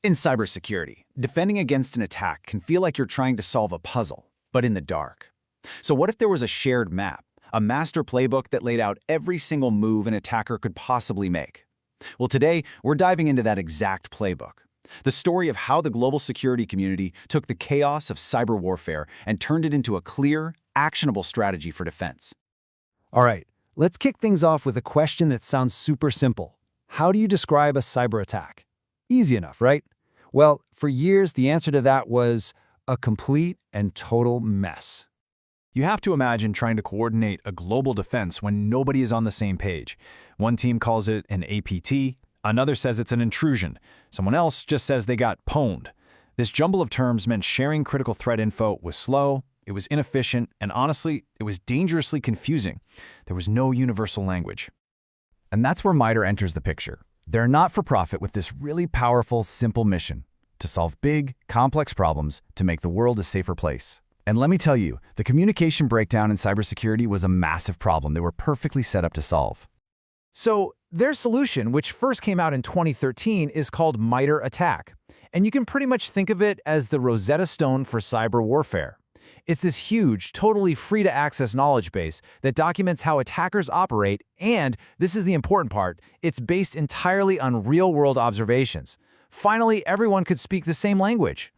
In cybersecurity, defending against an attack can feel like you're trying to solve a puzzle, but in the dark. So what if there was a shared map, a master playbook that laid out every single move an attacker could possibly make? Well, today, we're diving into that exact playbook. The story of how the global security community took the chaos of cyber warfare and turned it into a clear, actionable strategy for defense. All right, let's kick things off with a question that sounds super simple. How do you describe a cyber attack? Easy enough, right? Well, for years, the answer to that was a complete and total mess. You have to imagine trying to coordinate a global defense when nobody is on the same page. One team calls it an APT, another says it's an intrusion, someone else just says they got pwned. This jumble of terms meant sharing critical threat info was slow, it was inefficient, and honestly, it was dangerously confusing. There was no universal language. And that's where Mitre enters the picture. They're not-for-profit with this really powerful, simple mission to solve big, complex problems to make the world a safer place. And let me tell you, the communication breakdown in cybersecurity was a massive problem they were perfectly set up to solve. So their solution, which first came out in 2013, is called Mitre Attack. And you can pretty much think of it as the Rosetta Stone for cyber warfare. It's this huge, totally free-to-access knowledge base that documents how attackers operate, and, this is the important part, it's based entirely on real-world observations. Finally, everyone could speak the same language.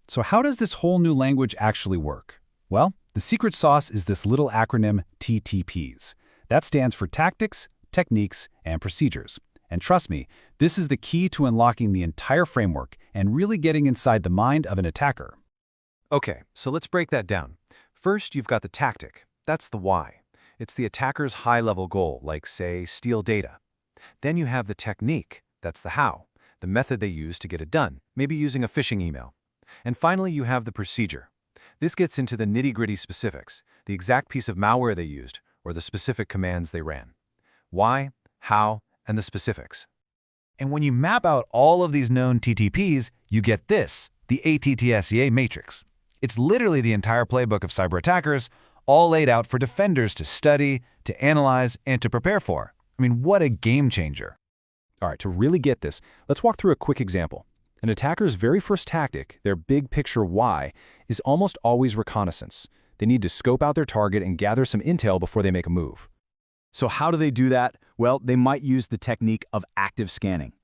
So how does this whole new language actually work? Well, the secret sauce is this little acronym TTPs. That stands for Tactics, Techniques, and Procedures. And trust me, this is the key to unlocking the entire framework and really getting inside the mind of an attacker. Okay, so let's break that down. First, you've got the tactic. That's the why. It's the attacker's high-level goal, like, say, steal data. Then you have the technique. That's the how, the method they use to get it done, maybe using a phishing email. And finally, you have the procedure. This gets into the nitty-gritty specifics, the exact piece of malware they used, or the specific commands they ran. Why, how, and the specifics. And when you map out all of these known TTPs, you get this, the ATTSEA matrix. It's literally the entire playbook of cyber attackers, all laid out for defenders to study, to analyze, and to prepare for. I mean, what a game changer. All right, to really get this, let's walk through a quick example. An attacker's very first tactic, their big picture why, is almost always reconnaissance. They need to scope out their target and gather some intel before they make a move. So how do they do that? Well, they might use the technique of active scanning.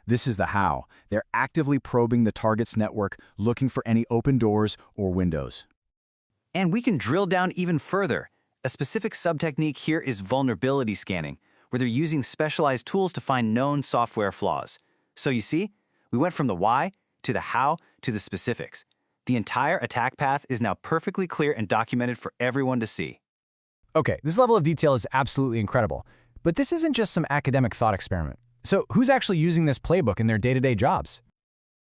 This is the how. They're actively probing the target's network, looking for any open doors or windows. And we can drill down even further. A specific sub-technique here is vulnerability scanning, where they're using specialized tools to find known software flaws. So you see, we went from the why to the how to the specifics. The entire attack path is now perfectly clear and documented for everyone to see. Okay, this level of detail is absolutely incredible. But this isn't just some academic thought experiment. So who's actually using this playbook in their day-to-day jobs?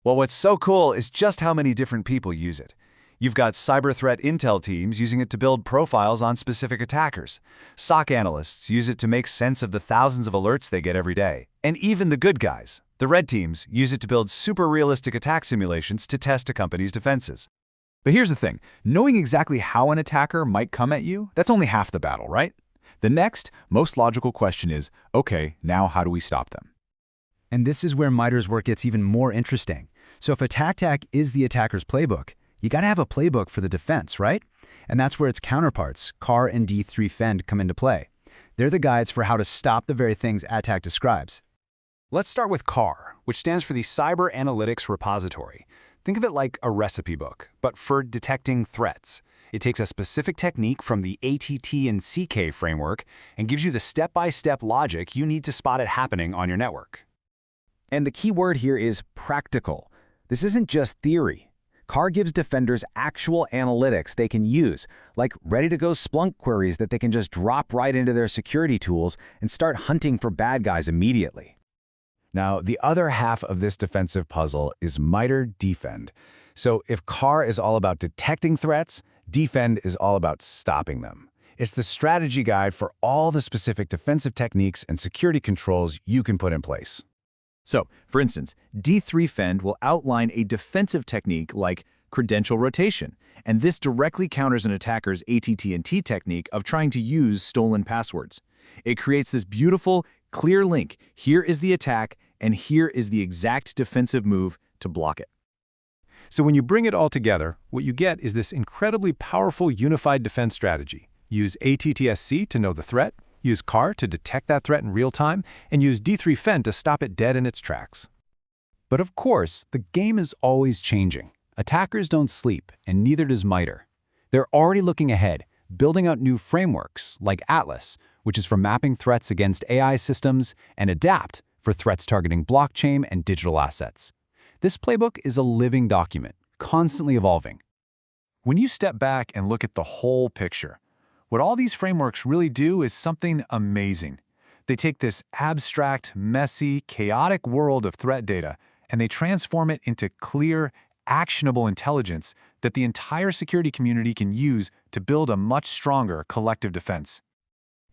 Well, what's so cool is just how many different people use it. You've got cyber threat intel teams using it to build profiles on specific attackers. SOC analysts use it to make sense of the thousands of alerts they get every day. And even the good guys, the red teams, use it to build super realistic attack simulations to test a company's defenses. But here's the thing, knowing exactly how an attacker might come at you, that's only half the battle, right? The next, most logical question is, okay, now how do we stop them? And this is where Mitre's work gets even more interesting. So if attack is the attacker's playbook, you gotta have a playbook for the defense, right? And that's where its counterparts, CAR and D3Fend, come into play. They're the guides for how to stop the very things attack describes. Let's start with CAR, which stands for the Cyber Analytics Repository. Think of it like a recipe book, but for detecting threats. It takes a specific technique from the ATT and CK framework and gives you the step-by-step logic you need to spot it happening on your network. And the key word here is practical. This isn't just theory. CAR gives defenders actual analytics they can use, like ready-to-go Splunk queries that they can just drop right into their security tools and start hunting for bad guys immediately. Now, the other half of this defensive puzzle is Mitre Defend. So if CAR is all about detecting threats, Defend is all about stopping them. It's the strategy guide for all the specific defensive techniques and security controls you can put in place. So, for instance, D3Fend will outline a defensive technique like credential rotation, and this directly counters an attacker's ATT&T technique of trying to use stolen passwords. It creates this beautiful, clear link. Here is the attack, and here is the exact defensive move to block it. So when you bring it all together, what you get is this incredibly powerful unified defense strategy. Use ATTSC to know the threat, use CAR to detect that threat in real time, and use D3 to stop it dead in its tracks. But of course, the game is always changing. Attackers don't sleep, and neither does Mitre. They're already looking ahead, building out new frameworks like Atlas, which is for mapping threats against AI systems, and Adapt for threats targeting blockchain and digital assets. This playbook is a living document, constantly evolving. When you step back and look at the whole picture, what all these frameworks really do is something amazing. They take this abstract, messy, chaotic world of threat data and they transform it into clear, actionable intelligence that the entire security community can use to build a much stronger collective defense.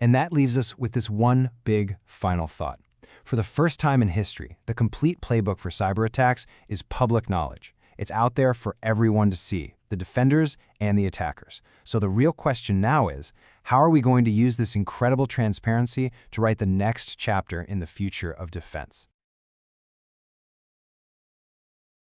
And that leaves us with this one big final thought. For the first time in history, the complete playbook for cyber attacks is public knowledge. It's out there for everyone to see, the defenders and the attackers. So the real question now is, how are we going to use this incredible transparency to write the next chapter in the future of defense?